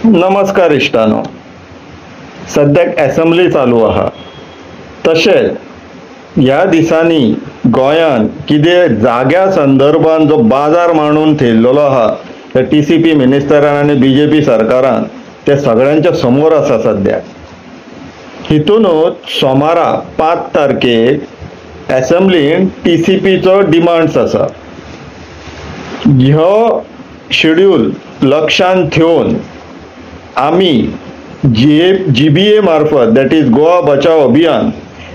नमस्कार इष्टानो. सद्याक असेंब्ली चालू आहा. तशेंच ह्या दिसांनी गोंयान कितें जाग्या संदर्भान जो बाजार मांडून थेयल्लो आहा त्या TCP मिनिस्टरान आनी BJP सरकारान ते सगळ्यांच्या समोर आसा. सद्याक हितूनच सोमारा 5 तारखेक असेंब्लीन TCPचो डिमांड्स आसा. ह्यो शेड्यूल लक्षांत ठेवून आमी GBA मार्फत, दॅट इज गोवा बचाव अभियान,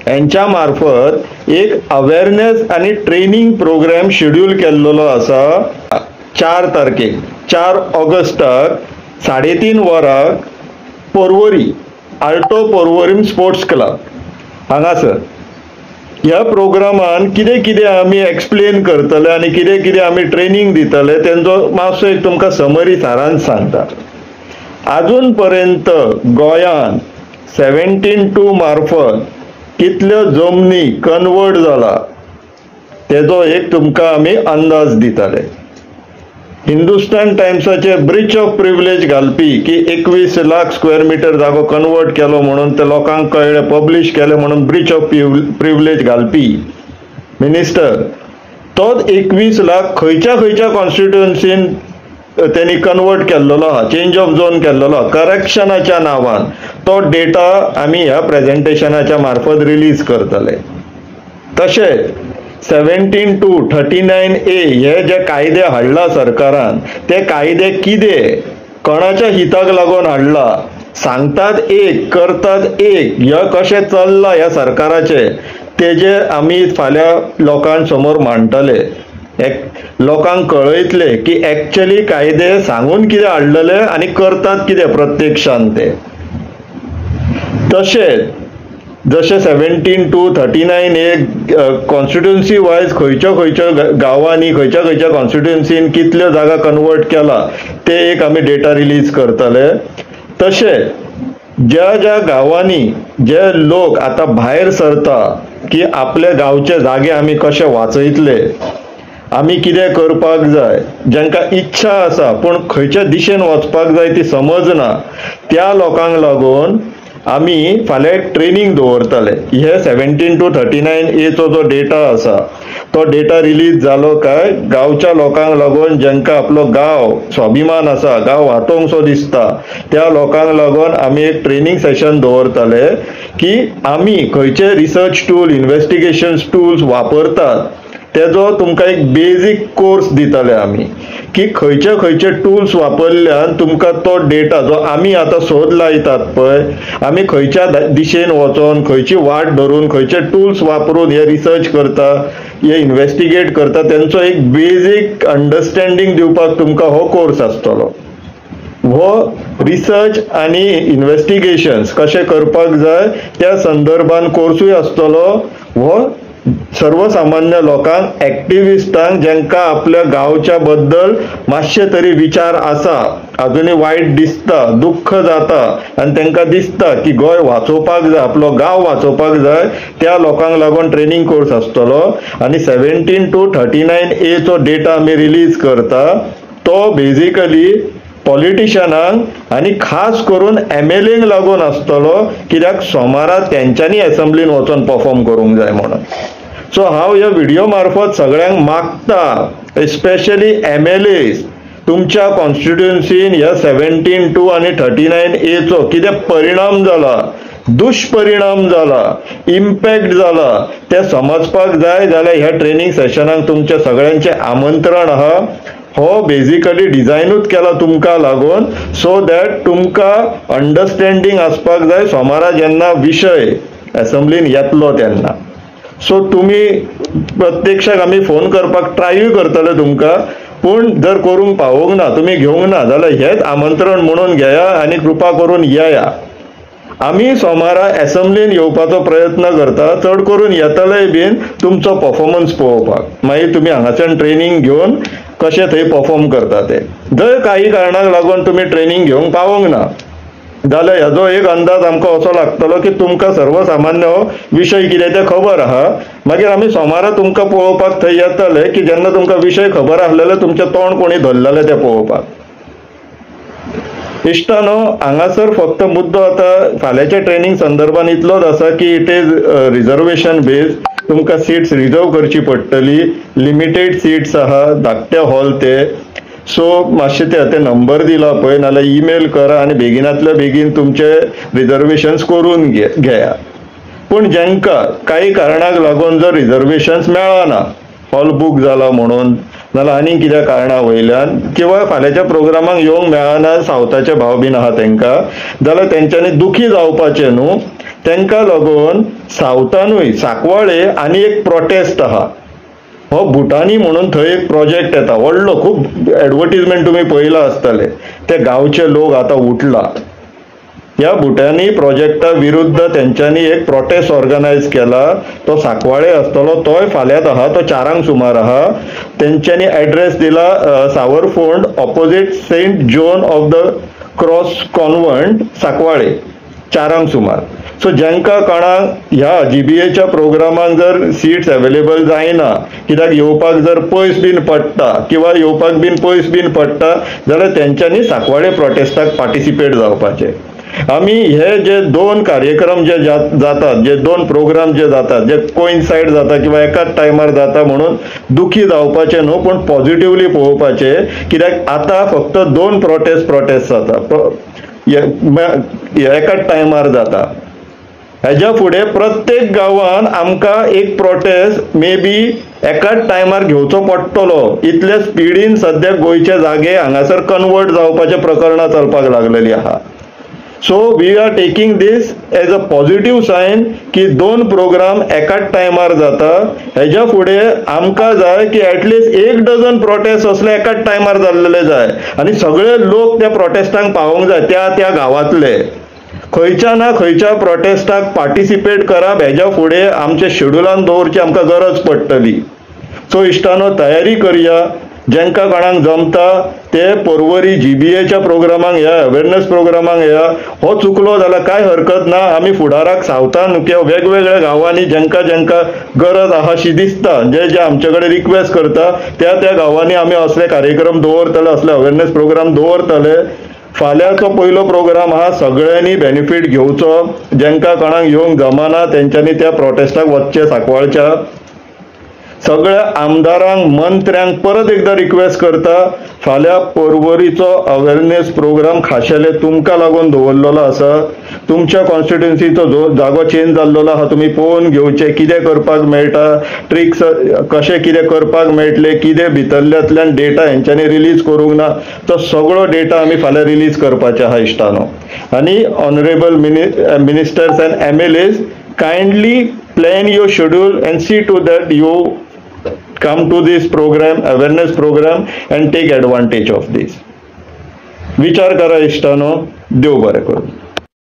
यांच्या मार्फत एक अवेअरनेस आणि ट्रेनिंग प्रोग्राम शेड्यूल केल्लो आसा. 4 तारखेक 4 ऑगस्टाक 3:30 वरांक Porvorim Alto Porvorim sports club हांगासर ह्या प्रोग्रामान कितें कितें आमी एक्सप्लेन करतले आनी कितें कितें आमी ट्रेनिंग दितले तेंचो मातसो एक तुमकां समरी सारांश सांगता. अजून पर्यंत गोंयान 17(2) मार्फत कितल्यो जमनी कन्वर्ट जाला तेजो एक तुमकां आमी अंदाज दितले. हिंदुस्तान टाइम्साचे ब्रीच ऑफ प्रिविलेज घालपी की 21 लाख स्क्वेअर मीटर जागो कन्वर्ट केलो म्हणून ते लोकांक कळ्ळें, पब्लिश केले म्हणून ब्रीच ऑफ प्रिविलेज घालपी मिनिस्टर तोच 21 लाख खंयच्या कॉन्स्टिट्युएन्सीन त्यांनी कन्वर्ट केल्लो आहा, चेंज ऑफ झोन केल्लो आहा करेक्शनाच्या नावान. तो डेटा आमी ह्या प्रेझेंटेशनाच्या मार्फत रिलीज करतले. तशेंच 17(2), 39A हे जे कायदे हाडला सरकारान, ते कायदे कितें कोणाच्या हिताक लागून हाडला, सांगतात एक करतात एक, ह्या कशें चल्ला ह्या सरकाराचे तेजे आमी फाल्यां लोकांसमोर मांडटले. लोकांक कळयतले की एक्चुअली कायदे सांगून कितें हाडलेले आनी करतात कितें प्रत्यक्षान ते. तशेंच जशें 17(2), 39A कॉन्स्टिट्युएन्सी वायज खंयच्या गांवांनी खंयच्या कॉन्स्टिट्युएन्सीन कितल्यो जागा कन्वर्ट केला ते एक आमी डेटा रिलीज करतले. तशेंच ज्या गांवांनी जे लोक आता भायर सरता की आपले गांवचे जागे आमी कशे वाचयतले, आमी कितें करपाक जाय, जांकां इच्छा आसा पूण खंयच्या दिशेन वचपाक जाय ती समजना, त्या लोकांक लागून आमी फाल्यां ट्रेनिंग दवरतले. हे 17(2), 39A चो जो डेटा आसा तो डेटा रिलीज जालो काय गांवच्या लोकांक लागून जांकां आपलो गांव स्वाभिमान आसा, गांव वाचोवंकसो दिसता, त्या लोकांक लागून आमी एक ट्रेनिंग सेशन दवरतले की आमी खंयचे रिसर्च टूल, इन्व्हेस्टिगेशन टूल्स वापरतात तेजो तुमकां एक बेसिक कोर्स दितले आमी की खंयचे टूल्स वापरल्यान तुमकां तो डेटा जो आमी आतां सोद लायतात पळय, आमी खंयच्या दिशेन वचोन खंयची वाट धरून खंयचे टूल्स वापरून हे रिसर्च करता, हे इन्व्हेस्टिगेट करता, तेंचो एक बेसिक अंडरस्टँडिंग दिवपाक तुमकां हो कोर्स आसतलो. हो रिसर्च आणि इन्व्हेस्टिगेशन्स कशें करपाक जाय त्या संदर्भान कोर्सूय आसतलो. हो सर्वसामान्य लोकांक, एक्टिविस्टांक जांकां आपल्या गांवच्या बद्दल मातशे तरी विचार आसा, अजुनूय वायट दिसता, दुख्ख जाता आनी तांकां दिसता की गोंय वाचोवपाक जाय, आपलो गांव वाचोवपाक जाय, त्या लोकांक लागून ट्रेनिंग कोर्स आसतलो. आनी 17(2), 39A चो डेटा आमी रिलीज करता तो बेजिकली पॉलिटिशियनांक आनी खास करून MLAंक लागून आसतलो, कित्याक सोमारा तेंच्यांनी असेंब्लीन वचून परफॉर्म करूंक जाय म्हणून. सो हांव ह्या व्हिडिओ मार्फत सगळ्यांक मागता, स्पेशली MLAs, तुमच्या कॉन्स्टिट्युएन्सीन ह्या 17(2) आनी 39A चो कितें परिणाम जाला, दुष्परिणाम जाला, इम्पॅक्ट जाला ते समजपाक जाय जाल्यार ह्या ट्रेनिंग सेशनाक तुमच्या सगळ्यांचे आमंत्रण आहा. हो बेजिकली डिझायनूच केला तुमकां लागून, सो दॅट तुमकां अंडरस्टँडिंग आसपाक जाय सोमारा जेन्ना विशय असेंब्लीन येतलो तेन्ना. सो तुमी प्रत्यक्षाक आमी फोन करपाक ट्रायूय करतले तुमकां, पूण जर करूंक पावोंक ना, तुमी घेवंक ना जाल्यार हेच आमंत्रण म्हणून घेया आनी कृपा करून येया. आमी सोमारा असेंब्लीन येवपाचो प्रयत्न करता, चड करून येतलेय बीन तुमचो परफॉर्मन्स पळोवपाक, मागीर तुमी हांगाच्यान ट्रेनिंग घेवन कशें थंय परफॉर्म करता ते. जर काही कारणाक लागून तुमी ट्रेनिंग घेवंक पावोंक ना जाल्यार हेजो एक अंदाज आमकां असो लागतलो की तुमकां सर्वसामान्य हो विशय कितें ते खबर आहा. मागीर आमी सोमारा तुमकां पळोवपाक थंय येतले की जेन्ना तुमकां विशय खबर आसलेले तुमचें तोंड कोणी धरलेलें तें पळोवपाक. इश्टानो हांगासर फक्त मुद्दो आता फाल्यांच्या ट्रेनिंग संदर्भात इतलोच आसा की इट इज रिजर्वेशन बेस्ड. तुमकां सीट्स रिजर्व करची पडटली. लिमिटेड सीट्स आहा, धाकटे हॉल ते. सो मातशें ते नंबर दिला पळय नाल्यार ईमेल करा आनी बेगिनांतल्या बेगीन तुमचे रिजर्वेशन्स करून घेया. पूण जांकां काही कारणाक लागून जर रिजर्वेशन्स मेळना, हॉल बूक जाला म्हणून नाल्यार आनी कित्या कारणां वयल्यान किंवा फाल्यांच्या प्रोग्रामाक येवंक मेळना, सावथाचे भाव बीन आहा तांकां, जाल्यार तेंच्यांनी दुखी जावपाचें न्हू. तांकां लागून सावथानूय सांकवाळे आनी एक प्रोटेस्ट आहा. हो भुटानी म्हणून थंय एक प्रोजेक्ट येता व्हडलो, खूब एडवर्टिजमेंट तुमी पळयला आसतले. ते गांवचे लोक आतां उठला. ह्या भुटानी प्रोजेक्टा विरुद्ध तेंच्यांनी एक प्रोटेस्ट ऑर्गनायज केला. तो सांकवाळे आसतलो, तोय फाल्यांत आहा, तो 4 सुमार आहा. तेंच्यांनी एड्रेस दिला Savarfond opposite saint John of the cross convent Sancoale 4 सुमार. सो जांकां कोणाक ह्या GBAच्या प्रोग्रामाक जर सीट्स अवेलेबल जायना, कित्याक येवपाक जर पयस बीन पडटा किंवा येवपाक बीन पयस बीन पडटा, जाल्यार तेंच्यांनी सांकवाळे प्रोटेस्टाक पार्टिसिपेट जावपाचें. आमी हे जे 2 कार्यक्रम जे जातात, जे 2 प्रोग्राम जे जातात, जे कोइन्साइड जाता किंवा एकाच टायमार जाता म्हणून दुखी जावपाचे न्हू, पण पॉझिटिव्हली पळोवपाचे. कित्याक आतां फक्त 2 प्रोटेस्ट जाता, एकाच टायमार जाता. हेज्या फुडें प्रत्येक गांवांत आमकां एक प्रोटेस्ट मे बी एकाच टायमार घेवचो पडटलो. इतले स्पिडीन सद्या गोंयचे जागे हांगासर कन्वर्ट जावपाचे प्रकरणां चलपाक लागलेली आहा. So we are taking this as a positive sign की 2 प्रोग्राम एकाच टायमार जाता. हेज्या फुडें आमकां जाय की एटलिस्ट 1 डझन प्रोटेस्ट असले एकाच टायमार जाल्लेले जाय आनी सगळे लोक त्या प्रोटेस्टांक पावोंक जाय, त्या गांवांतले. खंयच्या ना खंयच्या प्रोटेस्टाक पार्टिसिपेट करप हेज्या फुडें आमच्या शेड्युलान दवरची आमकां गरज पडटली. सो इश्टानो तयारी करया. जांकां कोणाक जमता ते पर्वरी GBAच्या प्रोग्रामाक या, अवेरनेस प्रोग्रामाक या. हो चुकलो जाल्यार काय हरकत ना. आमी फुडाराक सावथान किंवा वेगवेगळ्या गांवांनी जांकां गरज आहाशी दिसता, जे आमचे कडेन रिक्वेस्ट करता, त्या गांवांनी आमी असले कार्यक्रम दवरतले, असले अवेरनेस प्रोग्राम दवरतले. फाल्यांचो पयलो प्रोग्राम आहा, सगळ्यांनी बेनिफीट घेवचो. जांकां कोणाक येवंक जमना तेंच्यांनी त्या प्रोटेस्टाक वचचें. सांकवाळच्या सगळ्या आमदारांक, मंत्र्यांक परत एकदा रिक्वेस्ट करता, फाल्यां पर्वरीचो अवेरनेस प्रोग्राम खाशेले तुमकां लागून दवरलेलो आसा. तुमच्या कॉन्स्टिट्युएन्सीचो जागो चेंज जाल्लो आहा, तुमी पळोवन घेवचे. कितें करपाक मेळटा, ट्रिक्स कशें कितें करपाक मेळटले, कितें भितरल्यांतल्यान डेटा हेंच्यांनी रिलीज करूंक ना, तो सगळो डेटा आमी फाल्यां रिलीज करपाचे आहा इश्टानो. आनी honourable ministers end MLAs kindly plan your schedule and see to that you come to this program, awareness program, and take advantage of this. विचार करा इश्टानो. देव बरें करूं.